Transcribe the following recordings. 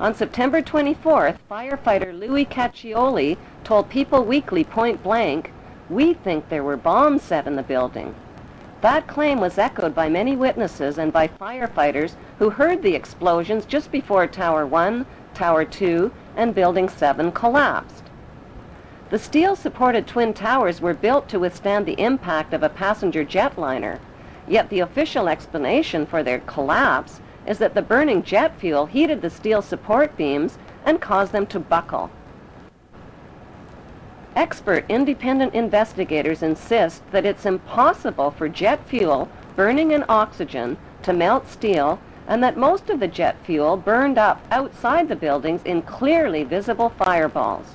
On September 24th, firefighter Louis Caccioli told People Weekly point blank, "We think there were bombs set in the building." That claim was echoed by many witnesses and by firefighters who heard the explosions just before Tower 1, Tower 2, and Building 7 collapsed. The steel-supported twin towers were built to withstand the impact of a passenger jetliner, yet the official explanation for their collapse is that the burning jet fuel heated the steel support beams and caused them to buckle. Expert independent investigators insist that it's impossible for jet fuel burning in oxygen to melt steel, and that most of the jet fuel burned up outside the buildings in clearly visible fireballs.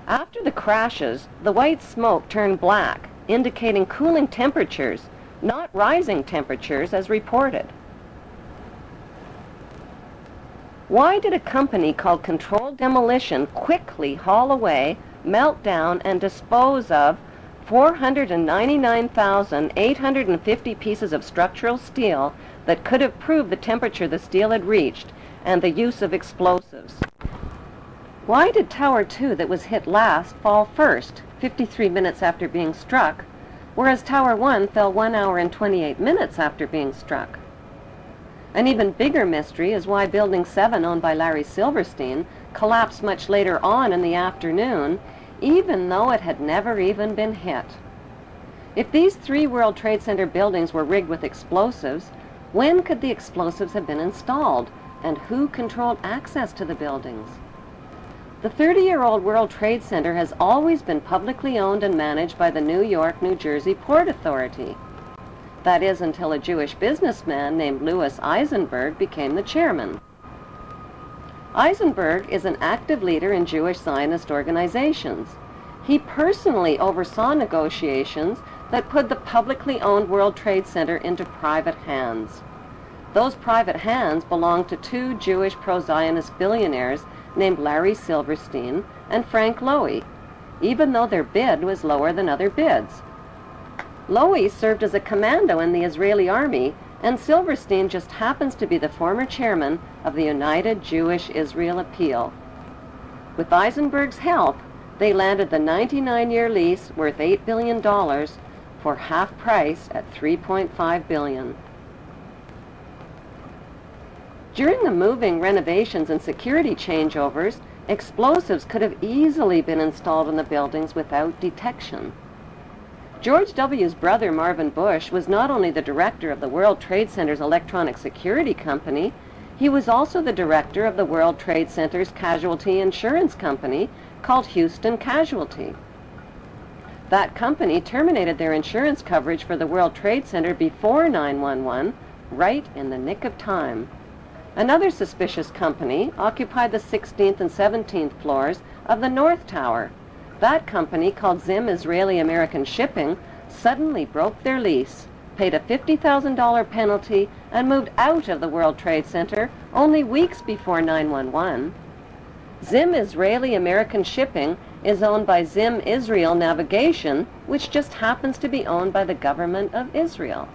After the crashes, the white smoke turned black, indicating cooling temperatures, not rising temperatures as reported. Why did a company called Controlled Demolition quickly haul away, melt down, and dispose of 499,850 pieces of structural steel that could have proved the temperature the steel had reached and the use of explosives? Why did Tower 2 that was hit last fall first, 53 minutes after being struck, whereas Tower 1 fell 1 hour and 28 minutes after being struck? An even bigger mystery is why Building 7, owned by Larry Silverstein, collapsed much later on in the afternoon, even though it had never even been hit. If these 3 World Trade Center buildings were rigged with explosives, when could the explosives have been installed, and who controlled access to the buildings? The 30-year-old World Trade Center has always been publicly owned and managed by the New York, New Jersey Port Authority. That is, until a Jewish businessman named Louis Eisenberg became the chairman. Eisenberg is an active leader in Jewish Zionist organizations. He personally oversaw negotiations that put the publicly owned World Trade Center into private hands. Those private hands belonged to 2 Jewish pro-Zionist billionaires named Larry Silverstein and Frank Lowy, even though their bid was lower than other bids. Lowy served as a commando in the Israeli army, and Silverstein just happens to be the former chairman of the United Jewish Israel Appeal. With Eisenberg's help, they landed the 99-year lease worth $8 billion for half price at $3.5 billion. During the moving, renovations, and security changeovers, explosives could have easily been installed in the buildings without detection. George W.'s brother, Marvin Bush, was not only the director of the World Trade Center's electronic security company, he was also the director of the World Trade Center's casualty insurance company called Houston Casualty. That company terminated their insurance coverage for the World Trade Center before 9/11, right in the nick of time. Another suspicious company occupied the 16th and 17th floors of the North Tower. That company, called Zim Israeli American Shipping, suddenly broke their lease, paid a $50,000 penalty, and moved out of the World Trade Center only weeks before 9/11. Zim Israeli American Shipping is owned by Zim Israel Navigation, which just happens to be owned by the government of Israel.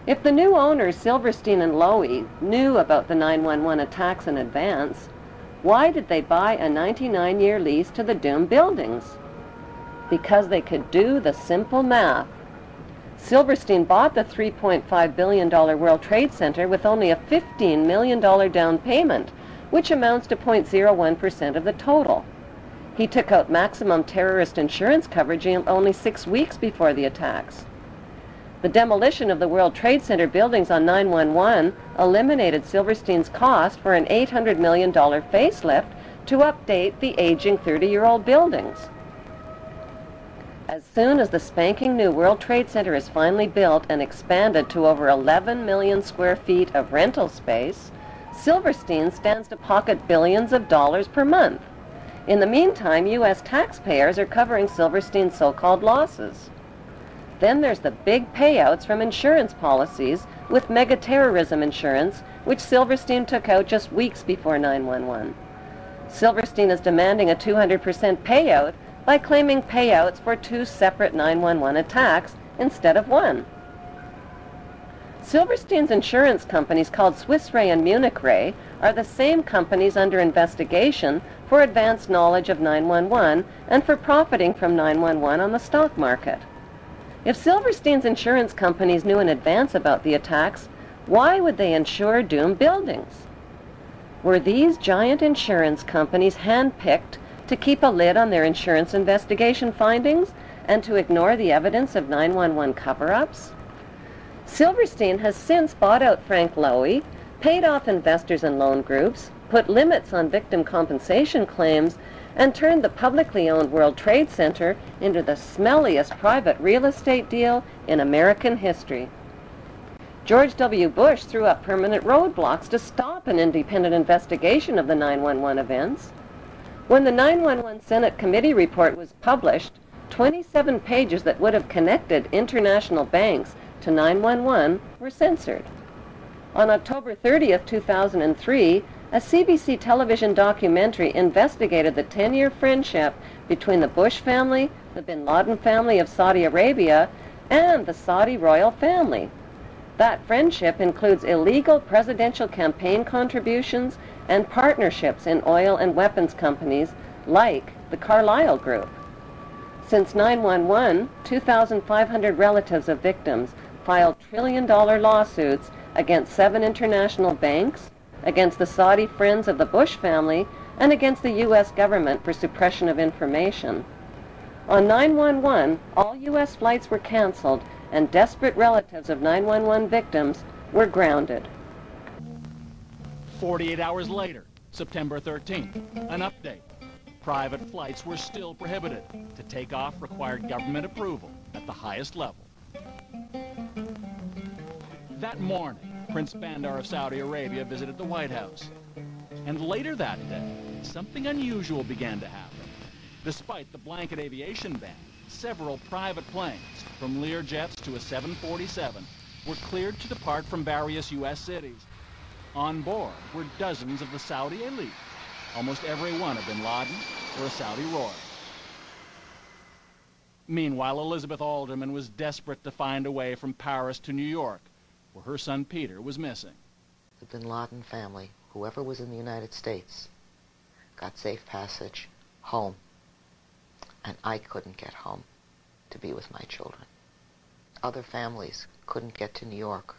If the new owners, Silverstein and Lowy, knew about the 9/11 attacks in advance, why did they buy a 99-year lease to the doomed buildings? Because they could do the simple math. Silverstein bought the $3.5 billion World Trade Center with only a $15 million down payment, which amounts to 0.01% of the total. He took out maximum terrorist insurance coverage only 6 weeks before the attacks. The demolition of the World Trade Center buildings on 9/11 eliminated Silverstein's cost for an $800 million facelift to update the aging 30-year-old buildings. As soon as the spanking new World Trade Center is finally built and expanded to over 11 million square feet of rental space, Silverstein stands to pocket billions of dollars per month. In the meantime, U.S. taxpayers are covering Silverstein's so-called losses. Then there's the big payouts from insurance policies with mega-terrorism insurance, which Silverstein took out just weeks before 9/11. Silverstein is demanding a 200% payout by claiming payouts for 2 separate 9/11 attacks instead of 1. Silverstein's insurance companies, called Swiss Re and Munich Re, are the same companies under investigation for advanced knowledge of 911 and for profiting from 911 on the stock market. If Silverstein's insurance companies knew in advance about the attacks, why would they insure doomed buildings? Were these giant insurance companies handpicked to keep a lid on their insurance investigation findings and to ignore the evidence of 911 cover-ups? Silverstein has since bought out Frank Lowy, paid off investors and loan groups, put limits on victim compensation claims, and turned the publicly owned World Trade Center into the smelliest private real estate deal in American history. George W. Bush threw up permanent roadblocks to stop an independent investigation of the 911 events. When the 911 Senate Committee report was published, 27 pages that would have connected international banks to 911 were censored. On October 30th, 2003, a CBC television documentary investigated the 10-year friendship between the Bush family, the bin Laden family of Saudi Arabia, and the Saudi royal family. That friendship includes illegal presidential campaign contributions and partnerships in oil and weapons companies like the Carlyle Group. Since 911, 2,500 relatives of victims filed trillion-dollar lawsuits against 7 international banks, against the Saudi friends of the Bush family, and against the U.S. government for suppression of information. On 911, all U.S. flights were canceled, and desperate relatives of 911 victims were grounded. 48 hours later, September 13th, an update. Private flights were still prohibited. To take off required government approval at the highest level. That morning, Prince Bandar of Saudi Arabia visited the White House. And later that day, something unusual began to happen. Despite the blanket aviation ban, several private planes, from Learjets to a 747, were cleared to depart from various U.S. cities. On board were dozens of the Saudi elite, almost every one a bin Laden or a Saudi royal. Meanwhile, Elizabeth Alderman was desperate to find a way from Paris to New York, where her son Peter was missing. The bin Laden family, whoever was in the United States, got safe passage home, and I couldn't get home to be with my children. Other families couldn't get to New York,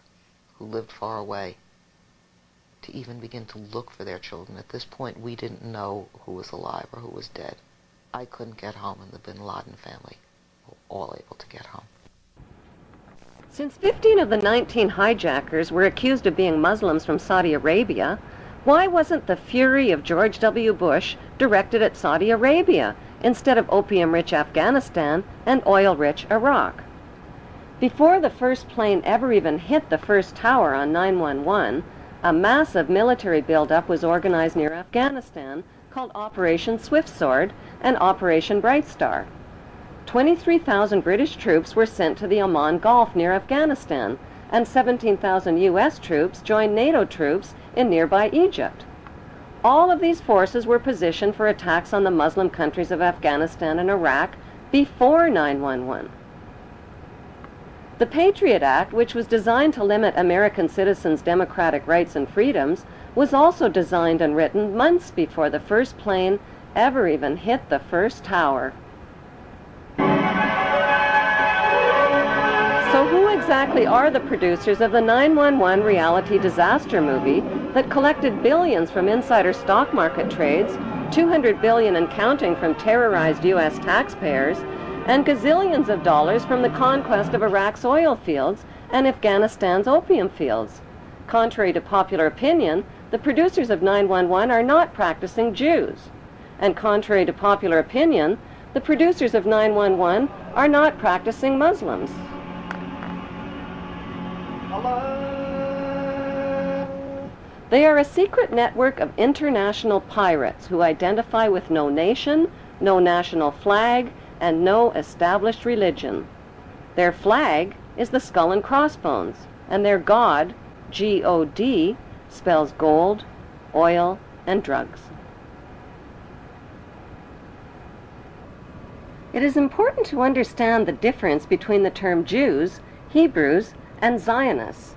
who lived far away, to even begin to look for their children. At this point, we didn't know who was alive or who was dead. I couldn't get home, and the bin Laden family were all able to get home. Since 15 of the 19 hijackers were accused of being Muslims from Saudi Arabia, why wasn't the fury of George W. Bush directed at Saudi Arabia instead of opium-rich Afghanistan and oil-rich Iraq? Before the first plane ever even hit the first tower on 911, a massive military buildup was organized near Afghanistan called Operation Swift Sword and Operation Bright Star. 23,000 British troops were sent to the Oman Gulf near Afghanistan, and 17,000 U.S. troops joined NATO troops in nearby Egypt. All of these forces were positioned for attacks on the Muslim countries of Afghanistan and Iraq before 911. The Patriot Act, which was designed to limit American citizens' democratic rights and freedoms, was also designed and written months before the first plane ever even hit the first tower. So who exactly are the producers of the 911 reality disaster movie that collected billions from insider stock market trades, $200 billion and counting from terrorized U.S. taxpayers, and gazillions of dollars from the conquest of Iraq's oil fields and Afghanistan's opium fields? Contrary to popular opinion, the producers of 911 are not practicing Jews. And contrary to popular opinion, the producers of 911 are not practicing Muslims. They are a secret network of international pirates who identify with no nation, no national flag, and no established religion. Their flag is the skull and crossbones, and their god, G-O-D, spells gold, oil, and drugs. It is important to understand the difference between the term Jews, Hebrews, and Zionists.